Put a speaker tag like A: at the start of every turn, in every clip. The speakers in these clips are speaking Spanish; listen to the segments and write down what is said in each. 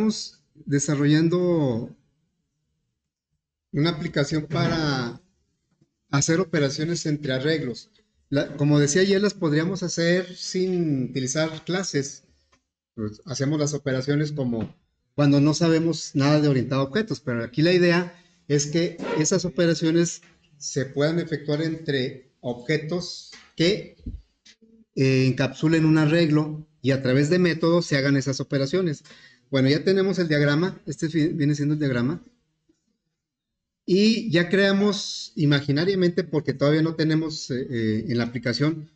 A: estamos desarrollando una aplicación para hacer operaciones entre arreglos. Como decía ayer, las podríamos hacer sin utilizar clases. Pues, hacemos las operaciones como cuando no sabemos nada de orientado a objetos, pero aquí la idea es que esas operaciones se puedan efectuar entre objetos que encapsulen un arreglo y a través de métodos se hagan esas operaciones. Bueno, ya tenemos el diagrama, este viene siendo el diagrama, y ya creamos imaginariamente, porque todavía no tenemos en la aplicación,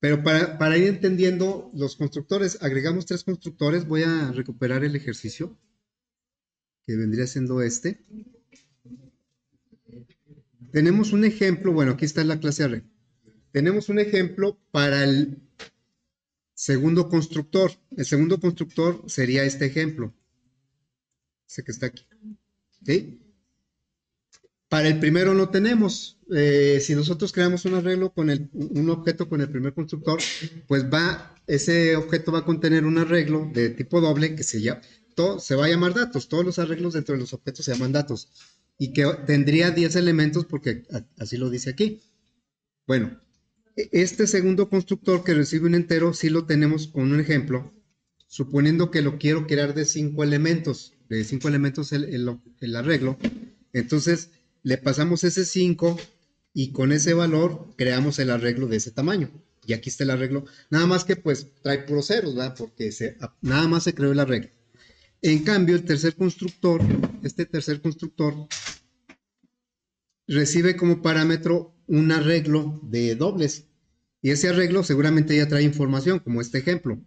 A: pero para ir entendiendo los constructores, agregamos 3 constructores. Voy a recuperar el ejercicio, que vendría siendo este. Tenemos un ejemplo, bueno, aquí está la clase array. Tenemos un ejemplo para el segundo constructor. El segundo constructor sería este ejemplo, ese que está aquí. ¿Sí? Para el primero no tenemos. Si nosotros creamos un arreglo con un objeto con el primer constructor, pues ese objeto va a contener un arreglo de tipo doble que se va a llamar datos. Todos los arreglos dentro de los objetos se llaman datos. Y que tendría 10 elementos porque así lo dice aquí. Bueno, este segundo constructor que recibe un entero, sí lo tenemos con un ejemplo, suponiendo que lo quiero crear de 5 elementos. De 5 elementos el arreglo. Entonces, le pasamos ese 5 y con ese valor creamos el arreglo de ese tamaño. Y aquí está el arreglo. Nada más que pues trae puros ceros, ¿verdad? Porque nada más se creó el arreglo. En cambio, este tercer constructor, recibe como parámetro un arreglo de dobles. Y ese arreglo seguramente ya trae información, como este ejemplo.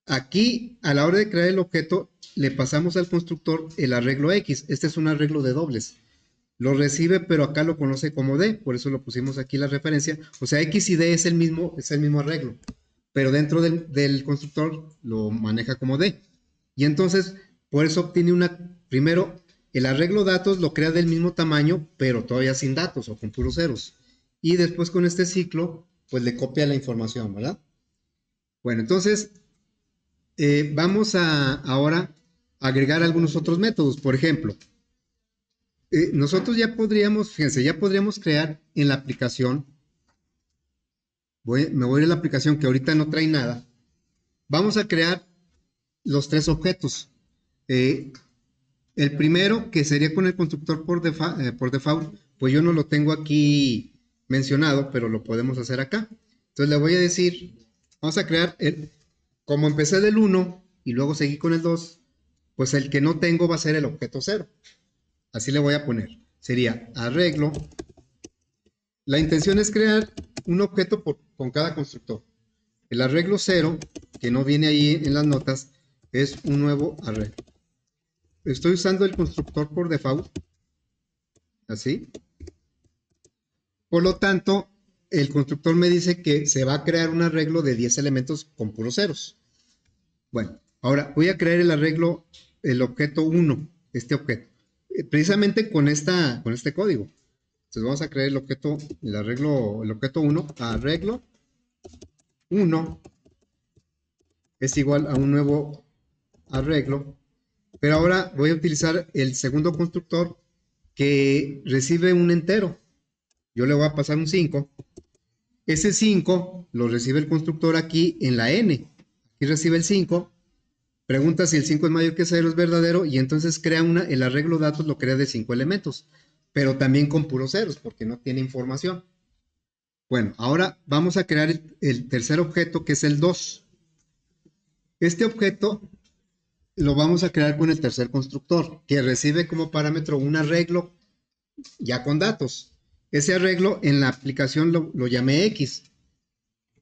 A: Aquí, a la hora de crear el objeto, le pasamos al constructor el arreglo X. Este es un arreglo de dobles. Lo recibe, pero acá lo conoce como D, por eso lo pusimos aquí la referencia. O sea, X y D es el mismo arreglo, pero dentro del constructor lo maneja como D. Y entonces, por eso obtiene primero, el arreglo datos lo crea del mismo tamaño, pero todavía sin datos o con puros ceros. Y después con este ciclo, pues le copia la información, ¿verdad? Bueno, entonces, vamos ahora a agregar algunos otros métodos. Por ejemplo, nosotros fíjense, ya podríamos crear en la aplicación, me voy a la aplicación que ahorita no trae nada, vamos a crear los 3 objetos. El primero, que sería con el constructor por default, pues yo no lo tengo aquí mencionado, pero lo podemos hacer acá. Entonces le voy a decir, vamos a crear, como empecé del 1 y luego seguí con el 2, pues el que no tengo va a ser el objeto 0. Así le voy a poner. Sería arreglo. La intención es crear un objeto con cada constructor. El arreglo 0, que no viene ahí en las notas, es un nuevo arreglo. Estoy usando el constructor por default. Así. Por lo tanto, el constructor me dice que se va a crear un arreglo de 10 elementos con puros ceros. Bueno, ahora voy a crear el objeto 1, este objeto. Precisamente con este código. Entonces vamos a crear el objeto 1, arreglo 1 es igual a un nuevo arreglo, pero ahora voy a utilizar el segundo constructor que recibe un entero. Yo le voy a pasar un 5. Ese 5 lo recibe el constructor aquí en la n. Aquí recibe el 5. Pregunta si el 5 es mayor que 0, es verdadero, y entonces el arreglo datos lo crea de 5 elementos, pero también con puros ceros, porque no tiene información. Bueno, ahora vamos a crear el tercer objeto, que es el 2. Este objeto lo vamos a crear con el tercer constructor, que recibe como parámetro un arreglo ya con datos. Ese arreglo en la aplicación lo llamé X.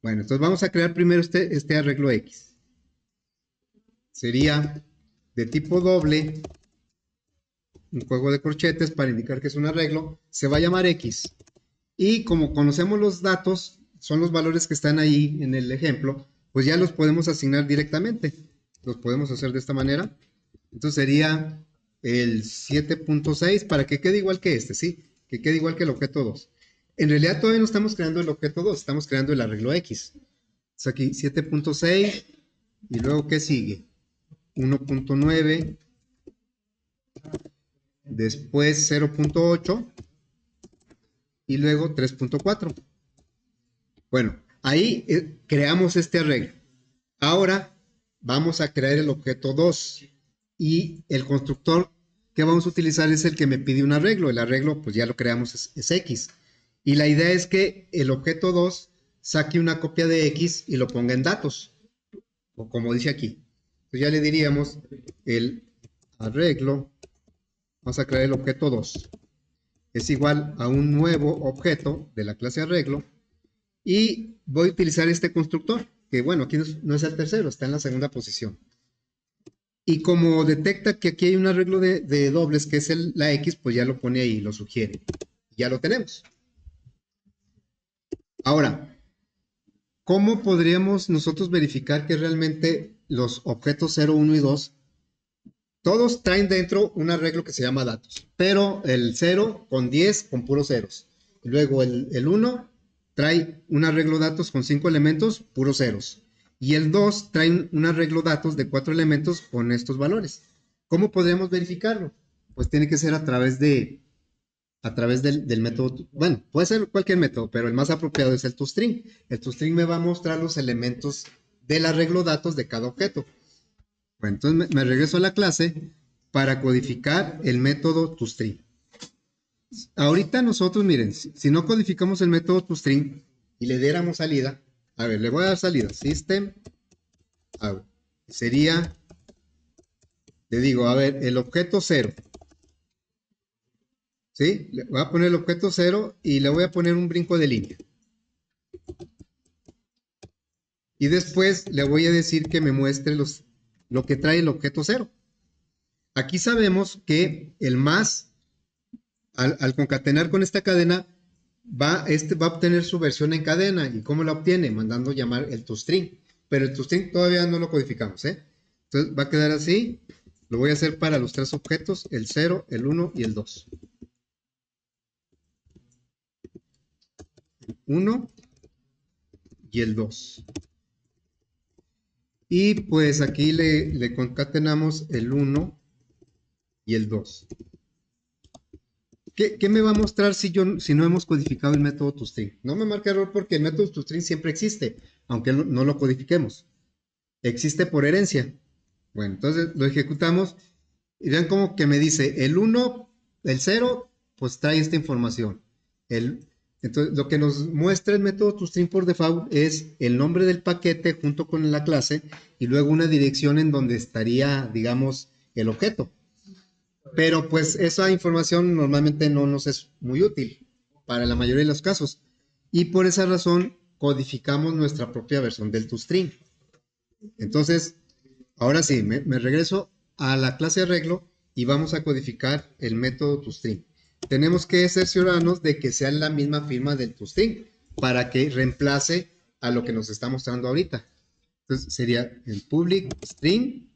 A: Bueno, entonces vamos a crear primero este arreglo X. Sería de tipo doble, un juego de corchetes para indicar que es un arreglo, se va a llamar X. Y como conocemos los datos, son los valores que están ahí en el ejemplo, pues ya los podemos asignar directamente. Los podemos hacer de esta manera. Entonces sería el 7.6 para que quede igual que este, ¿sí? Que quede igual que el objeto 2. En realidad todavía no estamos creando el objeto 2, estamos creando el arreglo X. Entonces aquí 7.6 y luego ¿qué sigue? 1.9, después 0.8 y luego 3.4. Bueno, ahí creamos este arreglo. Ahora vamos a crear el objeto 2 y el constructor que vamos a utilizar es el que me pide un arreglo. El arreglo pues ya lo creamos, es X. Y la idea es que el objeto 2 saque una copia de X y lo ponga en datos, o como dice aquí. Entonces ya le diríamos el arreglo, vamos a crear el objeto 2. Es igual a un nuevo objeto de la clase arreglo y voy a utilizar este constructor, que bueno, aquí no es el tercero, está en la segunda posición. Y como detecta que aquí hay un arreglo de dobles, que es la X, pues ya lo pone ahí, lo sugiere. Ya lo tenemos. Ahora, ¿cómo podríamos nosotros verificar que realmente los objetos 0, 1 y 2, todos traen dentro un arreglo que se llama datos? Pero el 0 con 10 con puros ceros. Y luego el 1 trae un arreglo datos con 5 elementos, puros ceros. Y el 2 trae un arreglo datos de 4 elementos con estos valores. ¿Cómo podríamos verificarlo? Pues tiene que ser a través del método. Bueno, puede ser cualquier método, pero el más apropiado es el toString. El toString me va a mostrar los elementos del arreglo datos de cada objeto. Bueno, entonces me regreso a la clase para codificar el método toString. Ahorita nosotros, miren, si no codificamos el método toString y le diéramos salida, a ver, le voy a dar salida, system out. Sería, le digo, a ver, el objeto 0. ¿Sí? Le voy a poner el objeto 0 y le voy a poner un brinco de línea. Y después le voy a decir que me muestre lo que trae el objeto 0. Aquí sabemos que el más, al concatenar con esta cadena, va a obtener su versión en cadena. ¿Y cómo la obtiene? Mandando llamar el toString. Pero el toString todavía no lo codificamos, ¿eh? Entonces va a quedar así. Lo voy a hacer para los tres objetos, el 0, el 1 y el 2. 1 y el 2. Y pues aquí le concatenamos el 1 y el 2. ¿Qué me va a mostrar si no hemos codificado el método toString? No me marca error porque el método toString siempre existe, aunque no lo codifiquemos. Existe por herencia. Bueno, entonces lo ejecutamos y vean como que me dice el 1, el 0, pues trae esta información. Entonces lo que nos muestra el método toString por default es el nombre del paquete junto con la clase y luego una dirección en donde estaría, digamos, el objeto. Pero pues esa información normalmente no nos es muy útil para la mayoría de los casos. Y por esa razón codificamos nuestra propia versión del toString. Entonces, ahora sí, me regreso a la clase arreglo y vamos a codificar el método toString. Tenemos que cerciorarnos de que sea la misma firma del toString para que reemplace a lo que nos está mostrando ahorita. Entonces sería el public string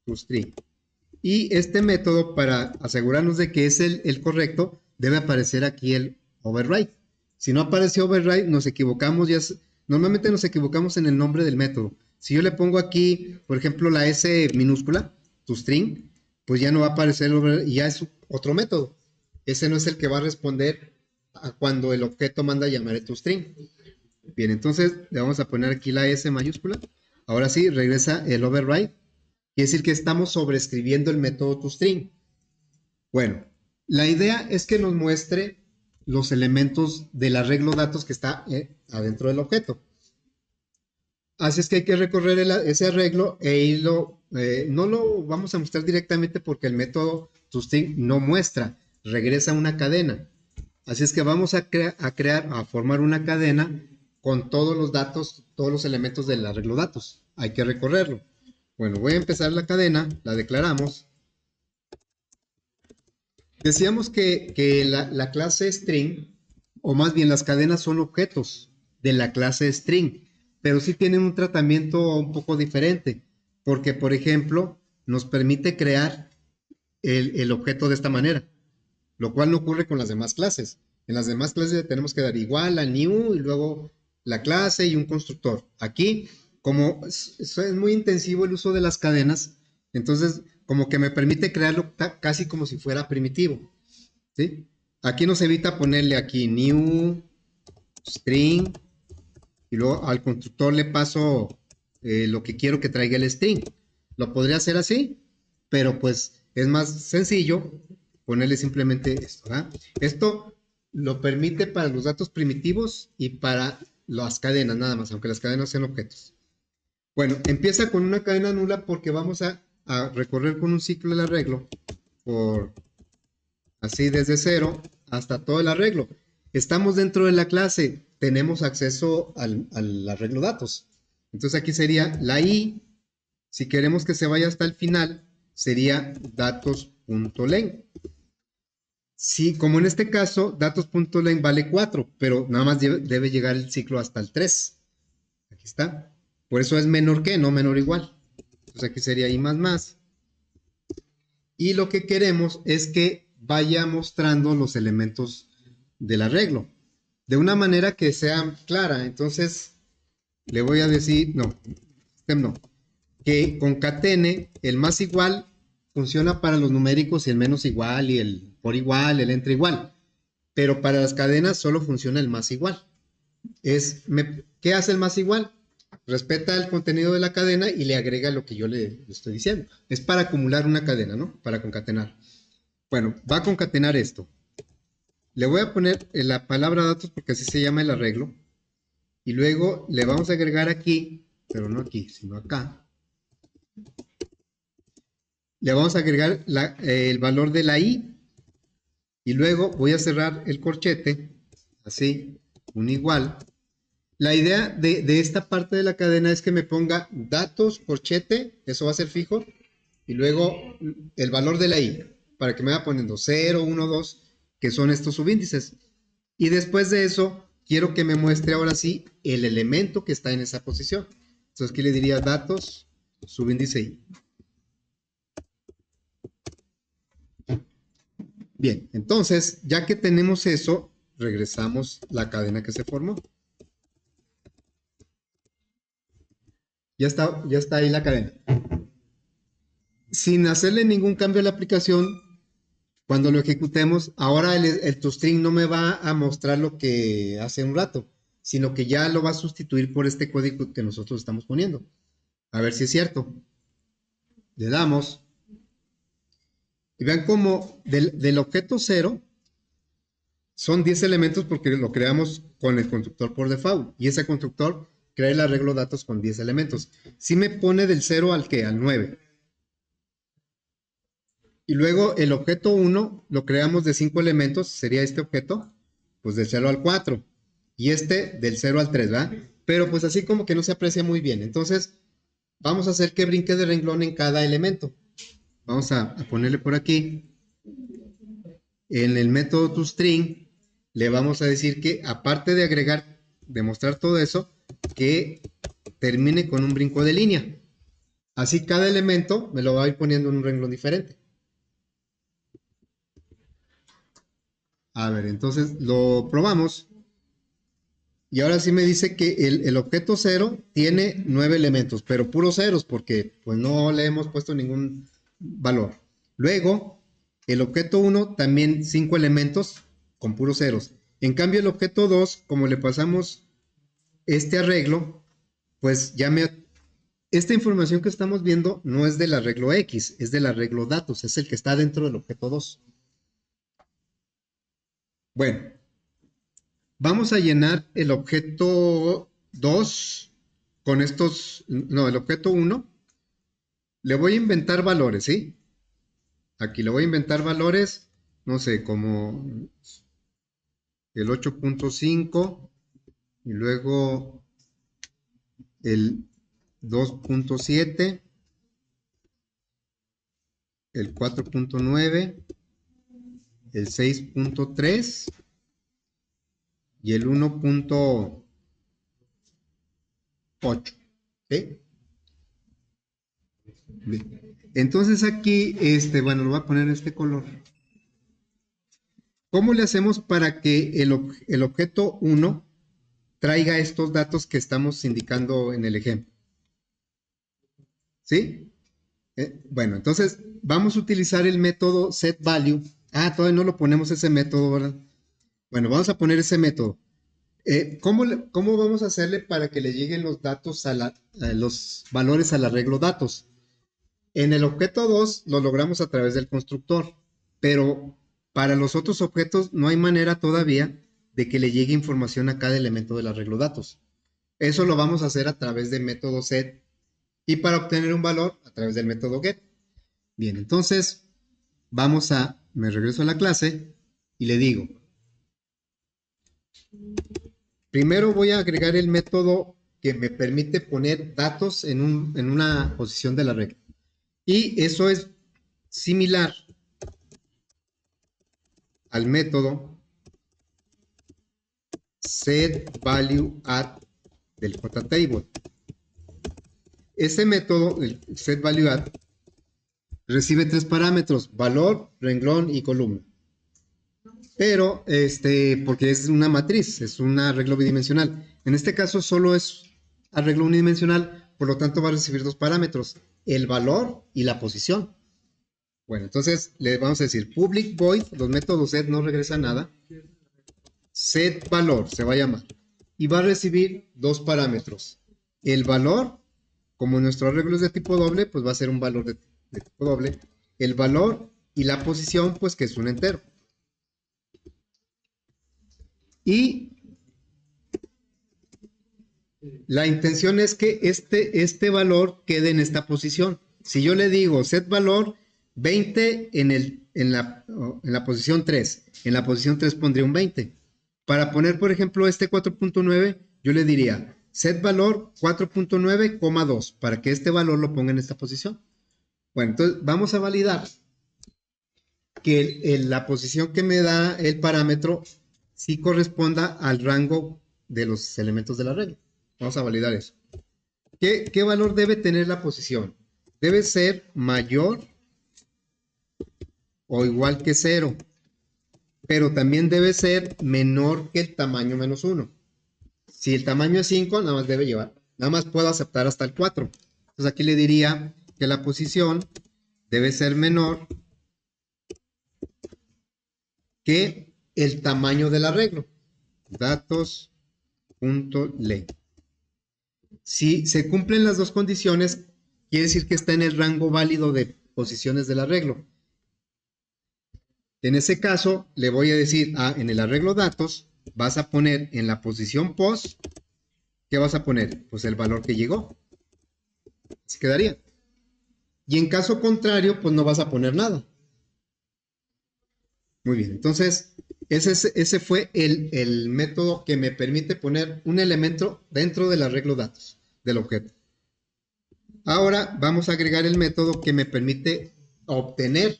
A: toString. Y este método, para asegurarnos de que es el correcto, debe aparecer aquí el override. Si no aparece override, nos equivocamos. Normalmente nos equivocamos en el nombre del método. Si yo le pongo aquí, por ejemplo, la S minúscula, toString, pues ya no va a aparecer el override y ya es otro método. Ese no es el que va a responder a cuando el objeto manda a llamar el toString. Bien, entonces le vamos a poner aquí la S mayúscula. Ahora sí, regresa el override. Quiere decir que estamos sobreescribiendo el método toString. Bueno, la idea es que nos muestre los elementos del arreglo datos que está adentro del objeto. Así es que hay que recorrer ese arreglo e irlo, no lo vamos a mostrar directamente porque el método toString no muestra, regresa una cadena. Así es que vamos a formar una cadena con todos los datos, todos los elementos del arreglo datos. Hay que recorrerlo. Bueno, voy a empezar la cadena, la declaramos. Decíamos que la clase string, o más bien las cadenas son objetos de la clase string, pero sí tienen un tratamiento un poco diferente, porque por ejemplo, nos permite crear el objeto de esta manera, lo cual no ocurre con las demás clases. En las demás clases tenemos que dar igual a new y luego la clase y un constructor. Aquí como es muy intensivo el uso de las cadenas, entonces como que me permite crearlo casi como si fuera primitivo, ¿sí? Aquí nos evita ponerle aquí new string y luego al constructor le paso lo que quiero que traiga el string. Lo podría hacer así, pero pues es más sencillo ponerle simplemente esto, ¿verdad? Esto lo permite para los datos primitivos y para las cadenas nada más, aunque las cadenas sean objetos. Bueno, empieza con una cadena nula porque vamos a recorrer con un ciclo el arreglo por así desde cero hasta todo el arreglo. Estamos dentro de la clase, tenemos acceso al arreglo datos. Entonces aquí sería la i, si queremos que se vaya hasta el final, sería datos.len. Sí, como en este caso, datos.len vale 4, pero nada más debe llegar el ciclo hasta el 3. Aquí está. Por eso es menor que, no menor igual. Entonces aquí sería i más más. Y lo que queremos es que vaya mostrando los elementos del arreglo de una manera que sea clara. Entonces le voy a decir, no, no, que concatene el más igual funciona para los numéricos y el menos igual y el por igual, el entre igual. Pero para las cadenas solo funciona el más igual. ¿Qué hace el más igual? Respeta el contenido de la cadena y le agrega lo que yo le estoy diciendo. Es para acumular una cadena, ¿no? Para concatenar. Bueno, va a concatenar esto. Le voy a poner la palabra datos porque así se llama el arreglo. Y luego le vamos a agregar aquí, pero no aquí, sino acá. Le vamos a agregar el valor de la i. Y luego voy a cerrar el corchete, así, un igual. La idea de esta parte de la cadena es que me ponga datos, corchete, eso va a ser fijo, y luego el valor de la i, para que me vaya poniendo 0, 1, 2, que son estos subíndices. Y después de eso, quiero que me muestre ahora sí el elemento que está en esa posición. Entonces aquí le diría datos, subíndice i. Bien, entonces, ya que tenemos eso, regresamos la cadena que se formó. Ya está ahí la cadena. Sin hacerle ningún cambio a la aplicación, cuando lo ejecutemos, ahora el toString no me va a mostrar lo que hace un rato, sino que ya lo va a sustituir por este código que nosotros estamos poniendo. A ver si es cierto. Le damos. Y vean cómo del objeto 0 son 10 elementos porque lo creamos con el constructor por default. Y ese constructor crea el arreglo datos con 10 elementos. Si me pone del 0 al que, al 9. Y luego el objeto 1 lo creamos de 5 elementos, sería este objeto, pues del 0 al 4. Y este del 0 al 3, ¿verdad? Pero pues así como que no se aprecia muy bien. Entonces, vamos a hacer que brinque de renglón en cada elemento. Vamos a ponerle por aquí. En el método toString le vamos a decir que aparte de agregar, de mostrar todo eso, que termine con un brinco de línea. Así cada elemento me lo va a ir poniendo en un renglón diferente. A ver, entonces lo probamos. Y ahora sí me dice que el objeto 0 tiene 9 elementos, pero puros ceros porque pues no le hemos puesto ningún valor. Luego, el objeto 1 también 5 elementos con puros ceros. En cambio, el objeto 2, como le pasamos este arreglo, pues esta información que estamos viendo no es del arreglo X, es del arreglo datos, es el que está dentro del objeto 2. Bueno, vamos a llenar el objeto 2 con estos, no, el objeto 1. Le voy a inventar valores, ¿sí? Aquí le voy a inventar valores, no sé, como el 8.5 y luego el 2.7, el 4.9, el 6.3 y el 1.8, ¿sí? Bien. Entonces aquí, bueno, lo voy a poner en este color. ¿Cómo le hacemos para que el objeto 1 traiga estos datos que estamos indicando en el ejemplo? ¿Sí? Bueno, entonces vamos a utilizar el método setValue. Ah, todavía no lo ponemos ese método, ¿verdad? Bueno, vamos a poner ese método. ¿Cómo vamos a hacerle para que le lleguen los datos a los valores al arreglo datos? En el objeto 2 lo logramos a través del constructor, pero para los otros objetos no hay manera todavía de que le llegue información a cada elemento del arreglo datos. Eso lo vamos a hacer a través del método set y para obtener un valor a través del método get. Bien, entonces me regreso a la clase y le digo, primero voy a agregar el método que me permite poner datos en una posición de la regla. Y eso es similar al método setValueAdd del JTable. Ese método, el setValueAdd, recibe 3 parámetros: valor, renglón y columna. Pero, porque es una matriz, es un arreglo bidimensional. En este caso solo es arreglo unidimensional, por lo tanto va a recibir 2 parámetros: el valor y la posición. Bueno, entonces le vamos a decir public void, los métodos set no regresan nada. setValor se va a llamar y va a recibir 2 parámetros. El valor, como nuestro arreglo es de tipo doble, pues va a ser un valor de tipo doble. El valor y la posición, pues que es un entero. Y la intención es que este valor quede en esta posición. Si yo le digo setValor 20 en la posición 3, en la posición 3 pondría un 20. Para poner, por ejemplo, este 4.9, yo le diría setValor 4.9,2 para que este valor lo ponga en esta posición. Bueno, entonces vamos a validar que la posición que me da el parámetro sí corresponda al rango de los elementos de la regla. Vamos a validar eso. ¿Qué valor debe tener la posición? Debe ser mayor o igual que 0, pero también debe ser menor que el tamaño menos 1. Si el tamaño es 5, nada más puedo aceptar hasta el 4. Entonces aquí le diría que la posición debe ser menor que el tamaño del arreglo. Datos.length. Si se cumplen las dos condiciones, quiere decir que está en el rango válido de posiciones del arreglo. En ese caso, le voy a decir, en el arreglo datos, vas a poner en la posición post, ¿qué vas a poner? Pues el valor que llegó. Así quedaría. Y en caso contrario, pues no vas a poner nada. Muy bien, entonces ese fue el método que me permite poner un elemento dentro del arreglo datos del objeto. Ahora vamos a agregar el método que me permite obtener.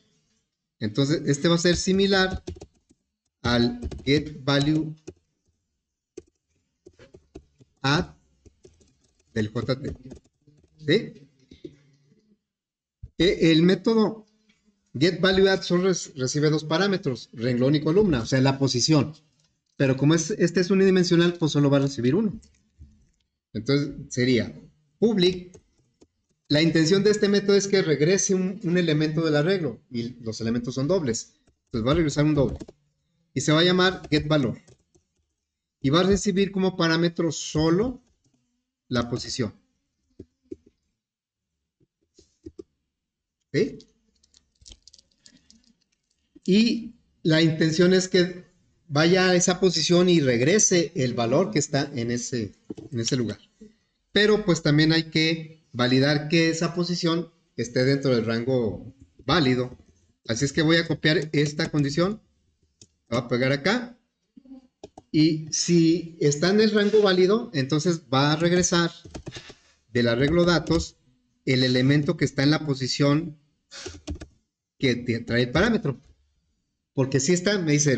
A: Entonces este va a ser similar al getValueAdd del JT. ¿Sí? El método getValueAdd solo recibe 2 parámetros, renglón y columna, o sea, la posición. Pero como este es unidimensional, pues solo va a recibir uno. Entonces sería public. La intención de este método es que regrese un elemento del arreglo y los elementos son dobles. Entonces va a regresar un doble. Y se va a llamar getValor. Y va a recibir como parámetro solo la posición. ¿Sí? Y la intención es que vaya a esa posición y regrese el valor que está en ese lugar. Pero pues también hay que validar que esa posición esté dentro del rango válido. Así es que voy a copiar esta condición, la voy a pegar acá. Y si está en el rango válido, entonces va a regresar del arreglo datos el elemento que está en la posición que trae el parámetro. Porque si está, me dice,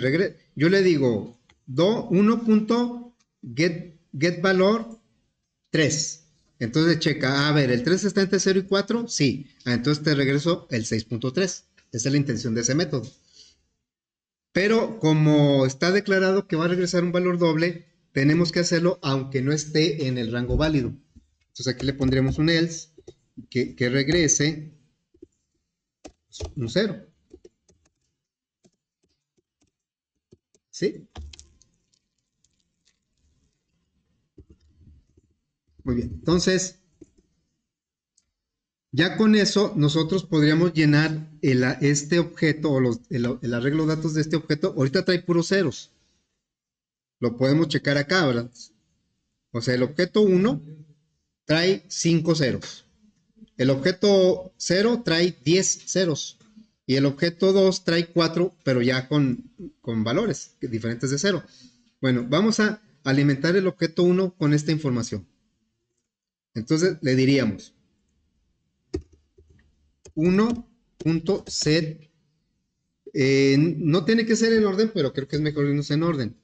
A: yo le digo, do 1.getValor 3. Entonces checa, a ver, ¿el 3 está entre 0 y 4? Sí. Entonces te regreso el 6.3. Esa es la intención de ese método. Pero como está declarado que va a regresar un valor doble, tenemos que hacerlo aunque no esté en el rango válido. Entonces aquí le pondremos un else que regrese un 0. ¿Sí? Muy bien. Entonces, ya con eso, nosotros podríamos llenar este objeto o el arreglo de datos de este objeto. Ahorita trae puros ceros. Lo podemos checar acá, ¿verdad? O sea, el objeto 1 trae 5 ceros. El objeto 0 trae 10 ceros. Y el objeto 2 trae 4, pero ya con valores diferentes de 0. Bueno, vamos a alimentar el objeto 1 con esta información. Entonces le diríamos 1.set. No tiene que ser en orden, pero creo que es mejor irnos en orden.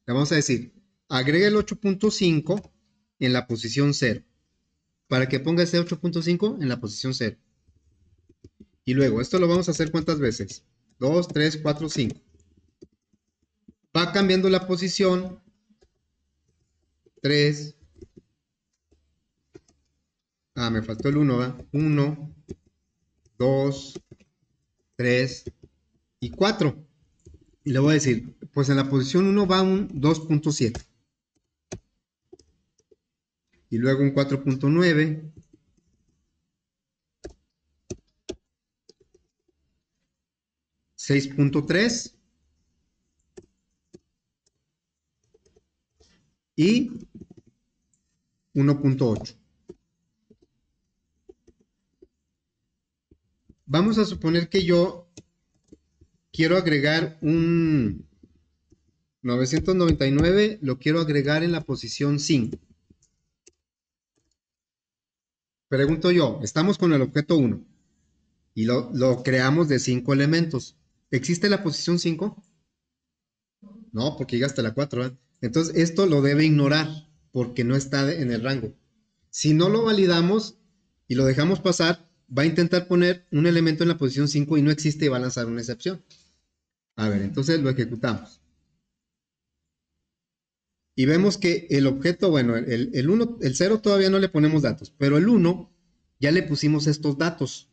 A: Le vamos a decir, agrega el 8.5 en la posición 0. Para que ponga ese 8.5 en la posición 0. Y luego, esto lo vamos a hacer ¿cuántas veces? 2, 3, 4, 5. Va cambiando la posición. 3. Me faltó el 1, ¿va? 1, 2, 3 y 4. Y le voy a decir, pues en la posición 1 va un 2.7. Y luego un 4.9. 6.3 y 1.8. Vamos a suponer que yo quiero agregar un 999, lo quiero agregar en la posición 5. Pregunto yo, estamos con el objeto 1 y lo creamos de 5 elementos. ¿Existe la posición 5? No, porque llega hasta la 4, ¿eh? Entonces esto lo debe ignorar porque no está en el rango. Si no lo validamos y lo dejamos pasar, va a intentar poner un elemento en la posición 5 y no existe y va a lanzar una excepción. A ver, entonces lo ejecutamos. Y vemos que el objeto, bueno, el 1, el 0 todavía no le ponemos datos, pero el 1 ya le pusimos estos datos.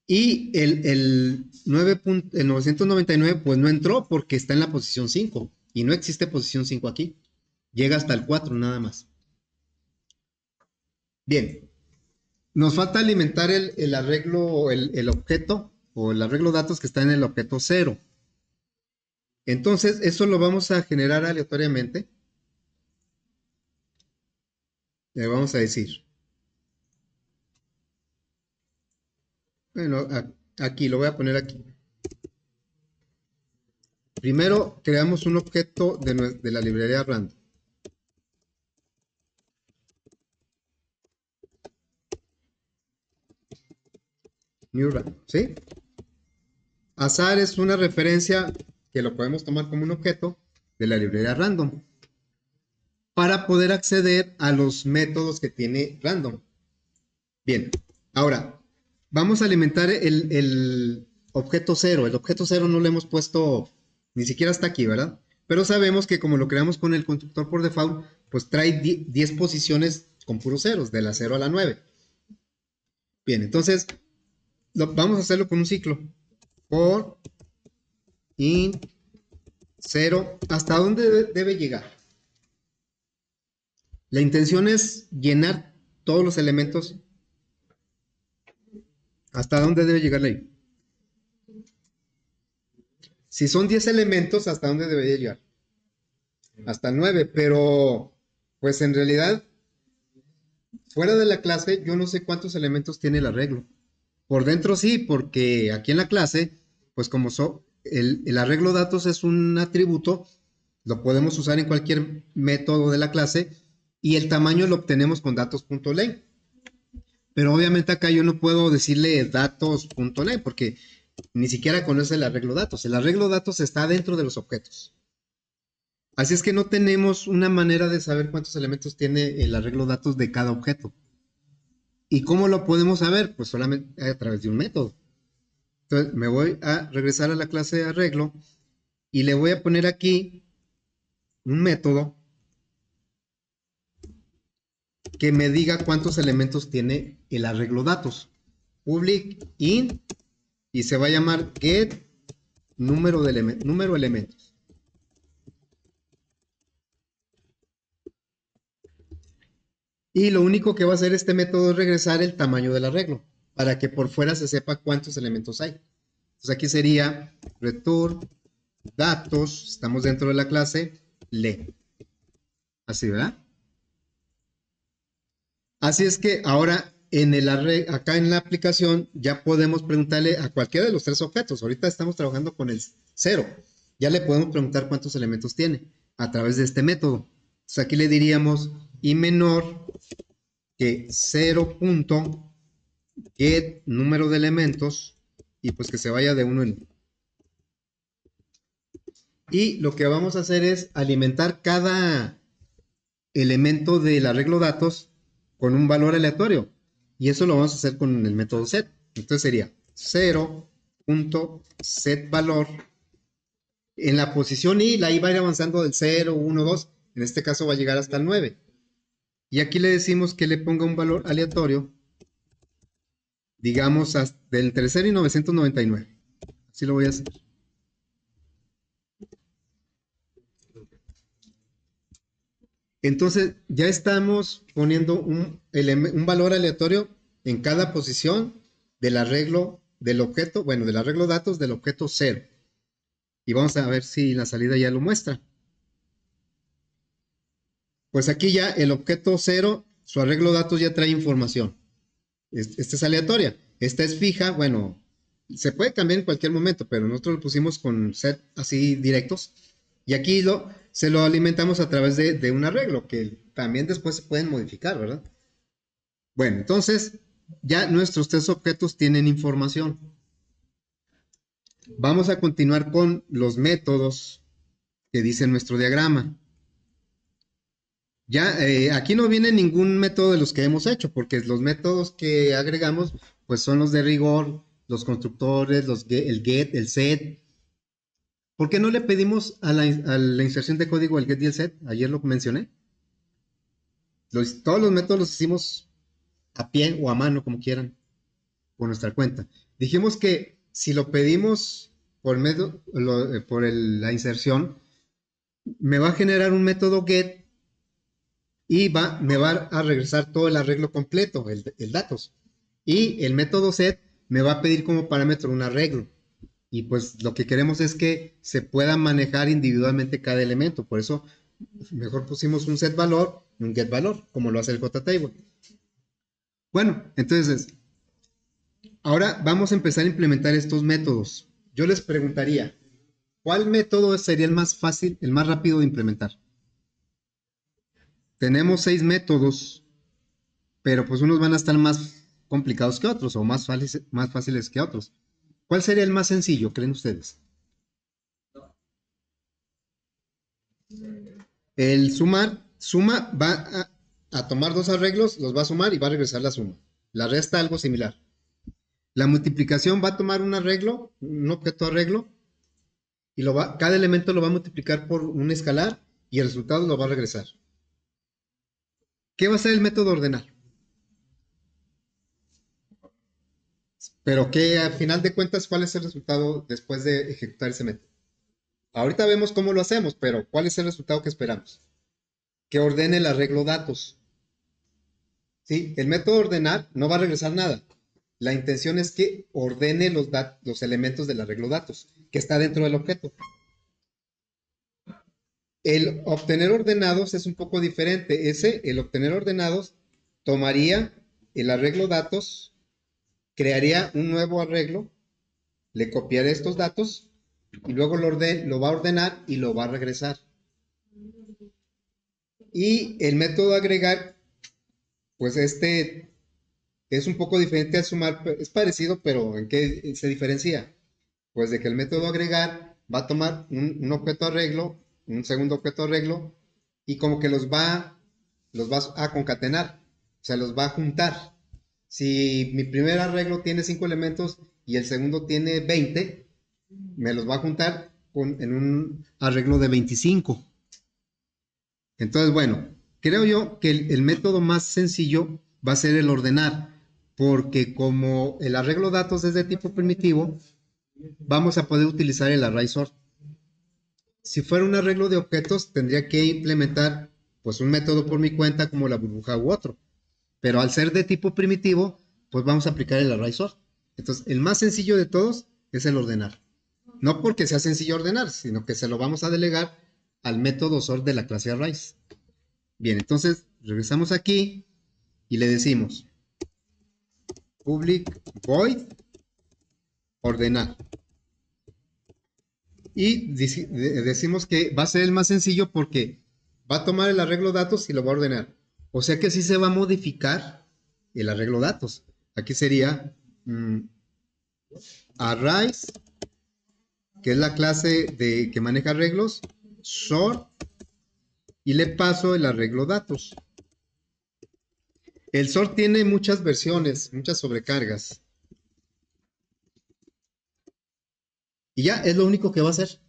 A: Y el 999 pues no entró porque está en la posición 5 y no existe posición 5 aquí. Llega hasta el 4 nada más. Bien, nos falta alimentar el arreglo, el objeto o el arreglo datos que está en el objeto 0. Entonces, eso lo vamos a generar aleatoriamente. Le vamos a decir, bueno, aquí, lo voy a poner aquí. Primero, creamos un objeto de la librería random. New random, ¿sí? Azar es una referencia que lo podemos tomar como un objeto de la librería random para poder acceder a los métodos que tiene random. Bien, ahora vamos a alimentar el objeto 0. El objeto 0 no lo hemos puesto ni siquiera hasta aquí, ¿verdad? Pero sabemos que como lo creamos con el constructor por default, pues trae 10 posiciones con puros ceros, de la 0 a la 9. Bien, entonces vamos a hacerlo con un ciclo. For int 0. ¿Hasta dónde debe llegar? La intención es llenar todos los elementos. ¿Hasta dónde debe llegar la i? Si son 10 elementos, ¿hasta dónde debería llegar? Hasta 9, pero pues en realidad, fuera de la clase, yo no sé cuántos elementos tiene el arreglo. Por dentro sí, porque aquí en la clase, pues como el arreglo datos es un atributo, lo podemos usar en cualquier método de la clase y el tamaño lo obtenemos con datos.len. Pero obviamente acá yo no puedo decirle datos.len porque ni siquiera conoce el arreglo datos. El arreglo datos está dentro de los objetos. Así es que no tenemos una manera de saber cuántos elementos tiene el arreglo datos de cada objeto. ¿Y cómo lo podemos saber? Pues solamente a través de un método. Entonces me voy a regresar a la clase de arreglo y le voy a poner aquí un método que me diga cuántos elementos tiene el arreglo datos. Public int y se va a llamar get número elementos. Y lo único que va a hacer este método es regresar el tamaño del arreglo, para que por fuera se sepa cuántos elementos hay. Entonces aquí sería return datos, estamos dentro de la clase le. Así, ¿verdad? Así es que ahora acá en la aplicación ya podemos preguntarle a cualquiera de los tres objetos. Ahorita estamos trabajando con el 0. Ya le podemos preguntar cuántos elementos tiene a través de este método. Entonces aquí le diríamos y menor que 0.get número de elementos y pues que se vaya de 1 en 1. Y lo que vamos a hacer es alimentar cada elemento del arreglo datos con un valor aleatorio. Y eso lo vamos a hacer con el método set. Entonces sería 0.setValor. En la posición i, la i va a ir avanzando del 0, 1, 2. En este caso va a llegar hasta el 9. Y aquí le decimos que le ponga un valor aleatorio, digamos, entre 0 y 999. Así lo voy a hacer. Entonces ya estamos poniendo un valor aleatorio en cada posición del arreglo del objeto, bueno, del arreglo datos del objeto 0. Y vamos a ver si la salida ya lo muestra. Pues aquí ya el objeto 0, su arreglo datos ya trae información. Esta es aleatoria. Esta es fija, bueno, se puede cambiar en cualquier momento, pero nosotros lo pusimos con set así directos. Y aquí se lo alimentamos a través de un arreglo que también después se pueden modificar, ¿verdad? Bueno, entonces ya nuestros tres objetos tienen información. Vamos a continuar con los métodos que dice nuestro diagrama. Ya aquí no viene ningún método de los que hemos hecho, porque los métodos que agregamos pues son los de rigor, los constructores, el get, el set. ¿Por qué no le pedimos a la inserción de código el get y el set? Ayer lo mencioné. Todos los métodos los hicimos a pie o a mano, como quieran, por nuestra cuenta. Dijimos que si lo pedimos por la inserción, me va a generar un método get y me va a regresar todo el arreglo completo, el datos. Y el método set me va a pedir como parámetro un arreglo. Y pues lo que queremos es que se pueda manejar individualmente cada elemento. Por eso mejor pusimos un set valor y un get valor, como lo hace el JTable. Bueno, entonces, ahora vamos a empezar a implementar estos métodos. Yo les preguntaría, ¿cuál método sería el más fácil, el más rápido de implementar? Tenemos 6 métodos, pero pues unos van a estar más complicados que otros o más fáciles que otros. ¿Cuál sería el más sencillo, creen ustedes? El suma va a tomar dos arreglos, los va a sumar y va a regresar la suma. La resta algo similar. La multiplicación va a tomar un arreglo, un objeto arreglo, y cada elemento lo va a multiplicar por un escalar y el resultado lo va a regresar. ¿Qué va a ser el método ordenar? Pero que al final de cuentas, ¿cuál es el resultado después de ejecutar ese método? Ahorita vemos cómo lo hacemos, pero ¿cuál es el resultado que esperamos? Que ordene el arreglo datos. ¿Sí? El método ordenar no va a regresar nada. La intención es que ordene los elementos del arreglo datos, que está dentro del objeto. El obtener ordenados es un poco diferente. El obtener ordenados tomaría el arreglo datos, crearía un nuevo arreglo, le copiaría estos datos y luego lo va a ordenar y lo va a regresar. Y el método agregar, pues es un poco diferente al sumar, es parecido, pero ¿en qué se diferencia? Pues de que el método agregar va a tomar un objeto arreglo, un segundo objeto arreglo, y como que los va a concatenar, o sea, los va a juntar. Si mi primer arreglo tiene 5 elementos y el segundo tiene 20, me los va a juntar en un arreglo de 25. Entonces, bueno, creo yo que el método más sencillo va a ser el ordenar, porque como el arreglo datos es de tipo primitivo, vamos a poder utilizar el array sort. Si fuera un arreglo de objetos, tendría que implementar pues un método por mi cuenta como la burbuja u otro. Pero al ser de tipo primitivo, pues vamos a aplicar el array sort. Entonces, el más sencillo de todos es el ordenar. No porque sea sencillo ordenar, sino que se lo vamos a delegar al método sort de la clase arrays. Bien, entonces regresamos aquí y le decimos public void ordenar. Y decimos que va a ser el más sencillo porque va a tomar el arreglo datos y lo va a ordenar. O sea que sí se va a modificar el arreglo datos. Aquí sería arrays, que es la clase que maneja arreglos, sort, y le paso el arreglo datos. El sort tiene muchas versiones, muchas sobrecargas. Y ya es lo único que va a hacer.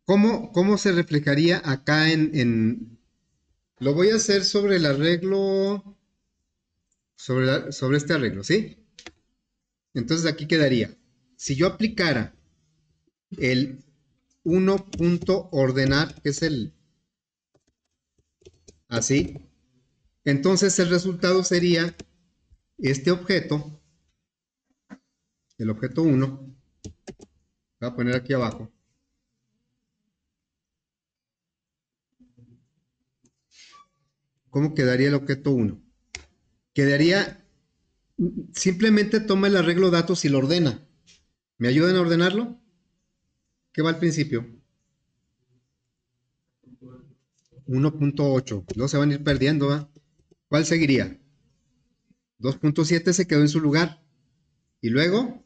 A: ¿Cómo se reflejaría acá Lo voy a hacer sobre el arreglo, sobre este arreglo, ¿sí? Entonces aquí quedaría, si yo aplicara el 1.ordenar, que es así, entonces el resultado sería este objeto, el objeto 1, voy a poner aquí abajo, ¿cómo quedaría el objeto 1? Quedaría, simplemente toma el arreglo datos y lo ordena. ¿Me ayudan a ordenarlo? ¿Qué va al principio? 1.8, luego se van a ir perdiendo, ¿va? ¿Cuál seguiría? 2.7 se quedó en su lugar. Y luego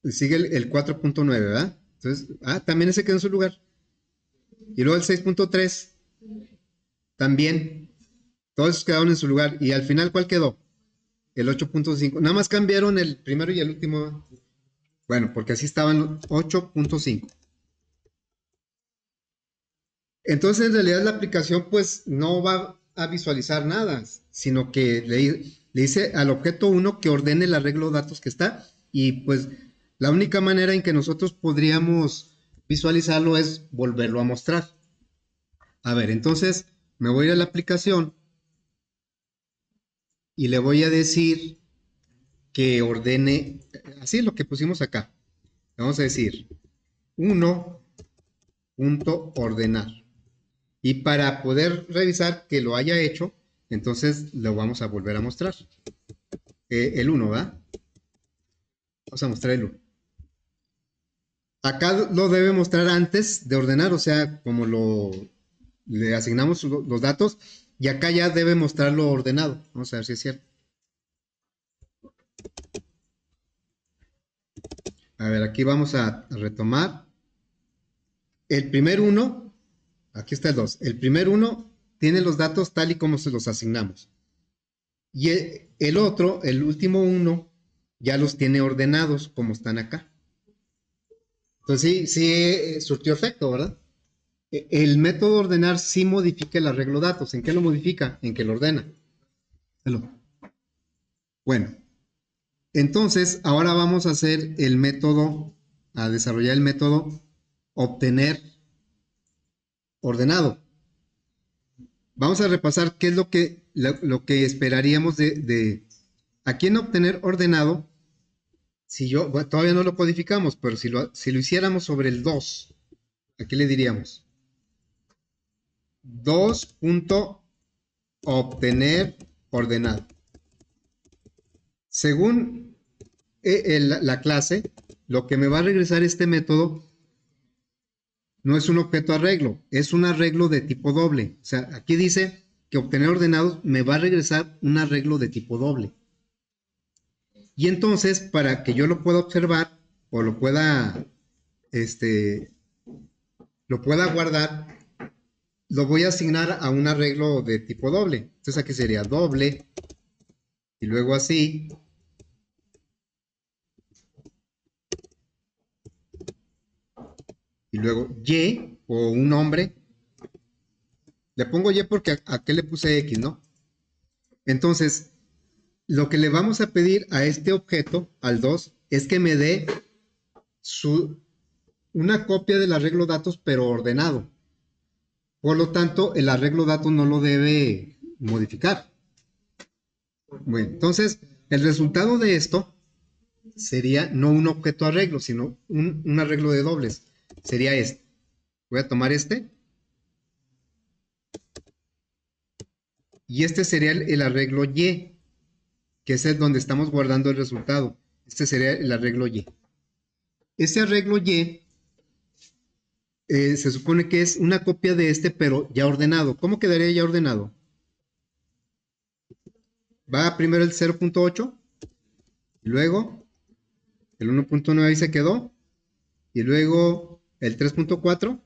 A: sigue el 4.9, ¿verdad? Entonces, también ese quedó en su lugar. Y luego el 6.3 también. Todos esos quedaron en su lugar. Y al final, ¿cuál quedó? El 8.5. Nada más cambiaron el primero y el último. Bueno, porque así estaban 8.5. Entonces, en realidad, la aplicación, pues, no va a visualizar nada, sino que le dice al objeto 1 que ordene el arreglo de datos que está. Y pues, la única manera en que nosotros podríamos visualizarlo es volverlo a mostrar. A ver, entonces me voy a ir a la aplicación y le voy a decir que ordene, así es lo que pusimos acá. Vamos a decir 1.ordenar. Y para poder revisar que lo haya hecho, entonces lo vamos a volver a mostrar. El 1, ¿verdad? Vamos a mostrar el 1. Acá lo debe mostrar antes de ordenar, o sea, como le asignamos los datos, y acá ya debe mostrarlo ordenado. Vamos a ver si es cierto. A ver, aquí vamos a retomar. El primer 1, aquí está el 2. El primer 1 tiene los datos tal y como se los asignamos. Y el otro, el último 1, ya los tiene ordenados como están acá. Entonces sí surtió efecto, ¿verdad? El método ordenar sí modifica el arreglo datos. ¿En qué lo modifica? En que lo ordena. Bueno, entonces ahora vamos a hacer el método, a desarrollar el método obtener ordenado. Vamos a repasar qué es lo que esperaríamos aquí en obtener ordenado. Si bueno, todavía no lo codificamos, pero si lo hiciéramos sobre el 2, aquí le diríamos 2.obtener ordenado. Según la clase, lo que me va a regresar este método no es un objeto arreglo, es un arreglo de tipo doble. O sea, aquí dice que obtener ordenados me va a regresar un arreglo de tipo doble. Y entonces, para que yo lo pueda observar o lo pueda guardar, lo voy a asignar a un arreglo de tipo doble. Entonces aquí sería doble y luego así. Y luego y o un nombre. Le pongo Y porque a qué le puse X, ¿no? Entonces, lo que le vamos a pedir a este objeto, al 2, es que me dé una copia del arreglo datos, pero ordenado. Por lo tanto, el arreglo datos no lo debe modificar. Bueno, entonces, el resultado de esto sería no un objeto arreglo, sino un arreglo de dobles. Sería este. Voy a tomar este. Y este sería el arreglo Y, que es el donde estamos guardando el resultado. Este sería el arreglo Y. Ese arreglo Y se supone que es una copia de este, pero ya ordenado. ¿Cómo quedaría ya ordenado? Va primero el 0.8, y luego el 1.9 ahí se quedó, y luego el 3.4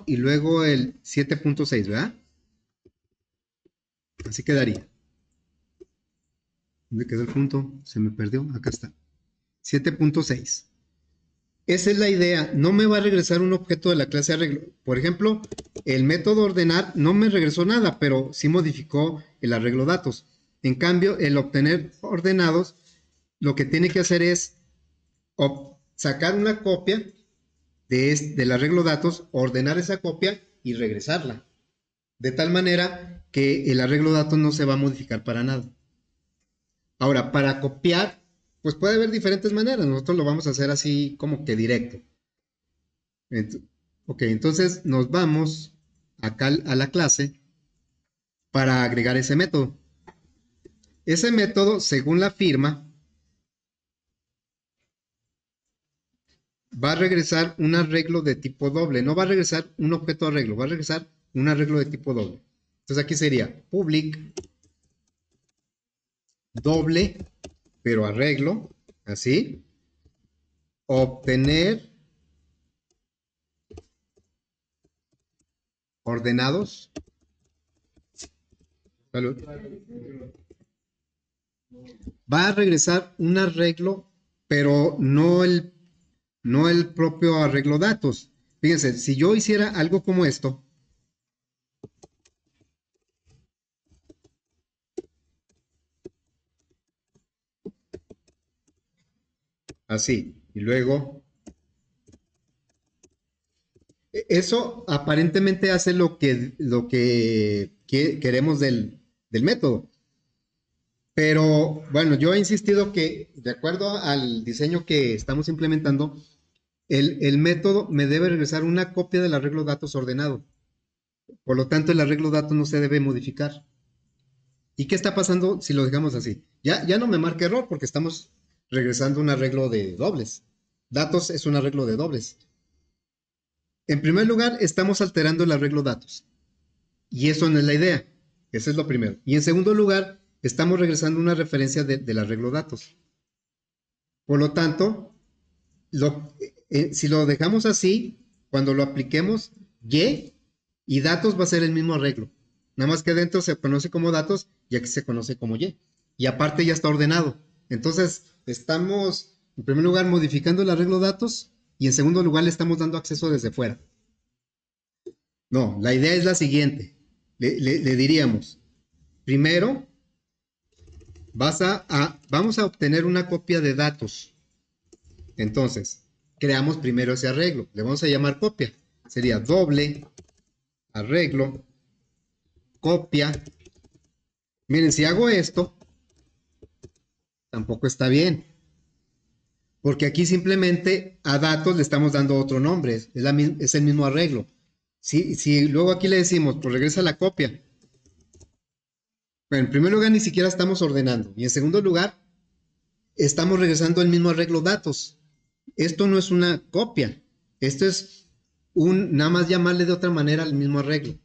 A: y luego el 7.6, ¿verdad? Así quedaría. ¿Dónde quedó el punto? Se me perdió, acá está. 7.6. Esa es la idea, no me va a regresar un objeto de la clase arreglo. Por ejemplo, el método ordenar no me regresó nada, pero sí modificó el arreglo datos. En cambio, el obtener ordenados, lo que tiene que hacer es sacar una copia del arreglo datos, ordenar esa copia y regresarla. De tal manera que el arreglo datos no se va a modificar para nada. Ahora, para copiar, pues puede haber diferentes maneras. Nosotros lo vamos a hacer así como que directo. Ok, entonces nos vamos acá a la clase para agregar ese método. Ese método, según la firma, va a regresar un arreglo de tipo doble. No va a regresar un objeto arreglo, va a regresar un arreglo de tipo doble. Entonces aquí sería public doble, pero arreglo, así. Obtener ordenados. Salud. Va a regresar un arreglo, pero no el propio arreglo datos. Fíjense, si yo hiciera algo como esto, así, y luego, eso aparentemente hace lo que queremos del método. Pero bueno, yo he insistido que de acuerdo al diseño que estamos implementando, el método me debe regresar una copia del arreglo datos ordenado. Por lo tanto, el arreglo datos no se debe modificar. ¿Y qué está pasando si lo dejamos así? Ya no me marca error porque estamos regresando un arreglo de dobles. Datos es un arreglo de dobles. En primer lugar, estamos alterando el arreglo datos. Y eso no es la idea. Eso es lo primero. Y en segundo lugar, estamos regresando una referencia del arreglo datos. Por lo tanto, si lo dejamos así, cuando lo apliquemos, y datos va a ser el mismo arreglo. Nada más que adentro se conoce como datos y aquí se conoce como Y. Y aparte ya está ordenado. Entonces, estamos, en primer lugar, modificando el arreglo datos y en segundo lugar le estamos dando acceso desde fuera. No, la idea es la siguiente. Le diríamos, primero, vamos a obtener una copia de datos. Entonces, creamos primero ese arreglo. Le vamos a llamar copia. Sería doble arreglo copia. Miren, si hago esto, tampoco está bien. Porque aquí simplemente a datos le estamos dando otro nombre. Es el mismo arreglo. Si luego aquí le decimos, pues regresa la copia. Bueno, en primer lugar ni siquiera estamos ordenando. Y en segundo lugar, estamos regresando el mismo arreglo datos. Esto no es una copia. Esto es nada más llamarle de otra manera al mismo arreglo.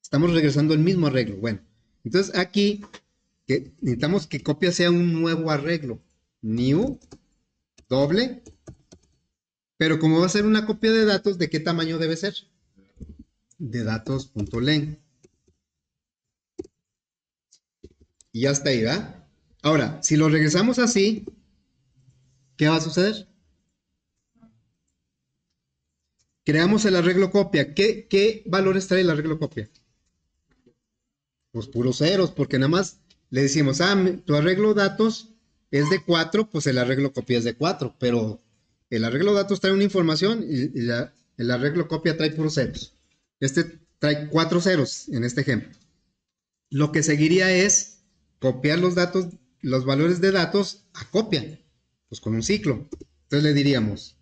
A: Estamos regresando el mismo arreglo. Bueno, entonces aquí necesitamos que copia sea un nuevo arreglo. New, doble. Pero como va a ser una copia de datos, ¿de qué tamaño debe ser? De datos.len. Y ya está ahí, ¿verdad? Ahora, si lo regresamos así, ¿qué va a suceder? Creamos el arreglo copia. ¿Qué valores trae el arreglo copia? Pues puros ceros, porque nada más le decimos, tu arreglo datos es de 4, pues el arreglo copia es de 4, pero el arreglo datos trae una información y el arreglo copia trae puros ceros. Este trae 4 ceros en este ejemplo. Lo que seguiría es copiar los datos, los valores de datos a copia, pues con un ciclo. Entonces le diríamos,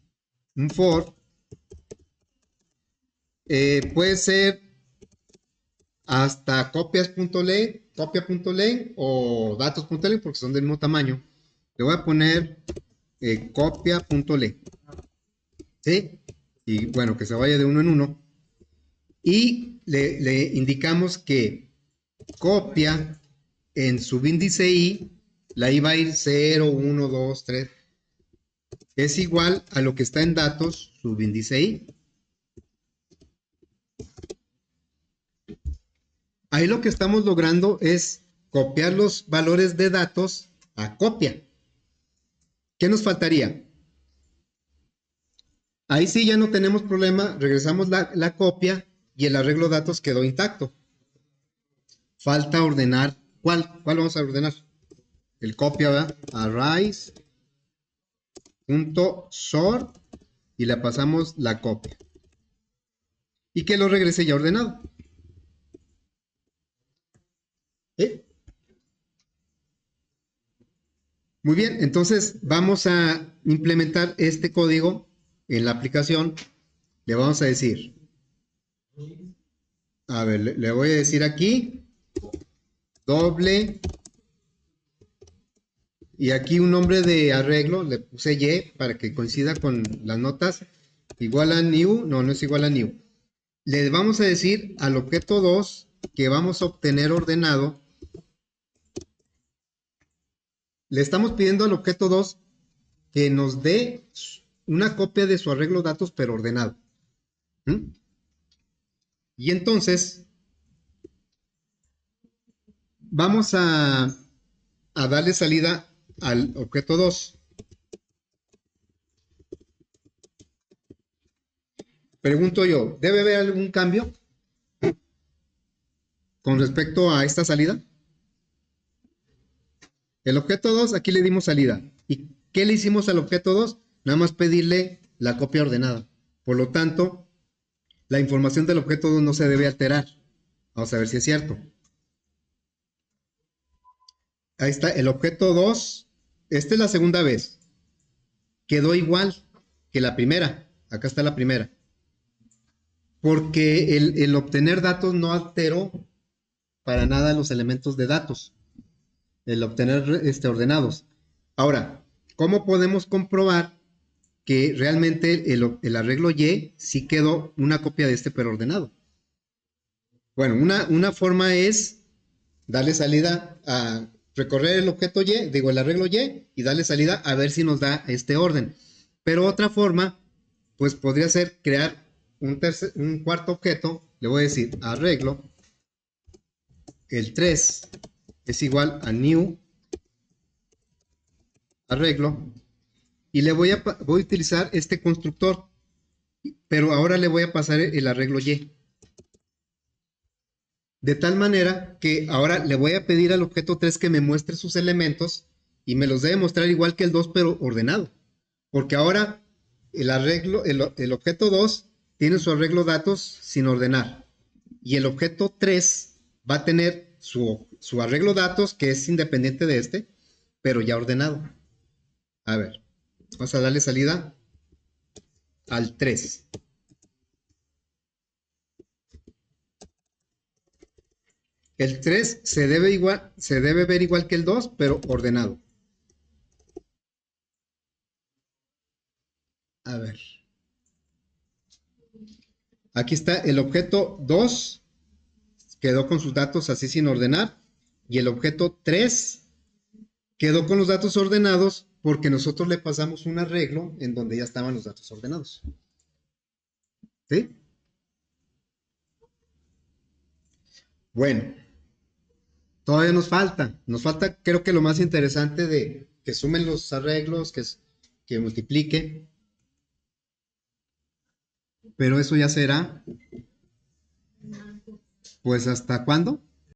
A: un for puede ser hasta copia.len o datos.len porque son del mismo tamaño. Le voy a poner copia.len. ¿Sí? Y bueno, que se vaya de uno en uno. Y le indicamos que copia en subíndice i, la i va a ir 0, 1, 2, 3. Es igual a lo que está en datos, subíndice i. Ahí lo que estamos logrando es copiar los valores de datos a copia. ¿Qué nos faltaría? Ahí sí ya no tenemos problema, regresamos la copia y el arreglo datos quedó intacto. Falta ordenar, ¿cuál vamos a ordenar? El copia, ¿verdad? Arrays.sort y le pasamos la copia. Y que lo regrese ya ordenado. Muy bien, entonces vamos a implementar este código en la aplicación. Le vamos a decir, a ver, le voy a decir aquí, doble, y aquí un nombre de arreglo, le puse Y para que coincida con las notas, igual a new, no es igual a new. Le vamos a decir al objeto 2 que vamos a obtener ordenado. Le estamos pidiendo al objeto 2 que nos dé una copia de su arreglo datos, pero ordenado. Y entonces, vamos a darle salida al objeto 2. Pregunto yo, ¿debe haber algún cambio con respecto a esta salida? El objeto 2, aquí le dimos salida. ¿Y qué le hicimos al objeto 2? Nada más pedirle la copia ordenada. Por lo tanto, la información del objeto 2 no se debe alterar. Vamos a ver si es cierto. Ahí está, el objeto 2. Esta es la segunda vez. Quedó igual que la primera. Acá está la primera. Porque el obtener datos no alteró para nada los elementos de datos. El obtener ordenados. Ahora, ¿cómo podemos comprobar que realmente el arreglo Y sí quedó una copia de este pero ordenado? Bueno, una forma es darle salida a recorrer el objeto Y, digo el arreglo Y, y darle salida a ver si nos da este orden. Pero otra forma, pues podría ser crear un cuarto objeto. Le voy a decir arreglo, el 3 es igual a new arreglo, y le voy a utilizar este constructor, pero ahora le voy a pasar el arreglo Y. De tal manera que ahora le voy a pedir al objeto 3 que me muestre sus elementos y me los debe mostrar igual que el 2, pero ordenado. Porque ahora el objeto 2 tiene su arreglo datos sin ordenar. Y el objeto 3 va a tener su arreglo datos, que es independiente de este, pero ya ordenado. A ver, vamos a darle salida al 3. El 3 se debe ver igual que el 2, pero ordenado. A ver. Aquí está el objeto 2, quedó con sus datos así sin ordenar, y el objeto 3 quedó con los datos ordenados porque nosotros le pasamos un arreglo en donde ya estaban los datos ordenados. ¿Sí? Bueno, todavía nos falta creo que lo más interesante de que sumen los arreglos, que multiplique. pero eso ya será, pues, ¿hasta cuándo?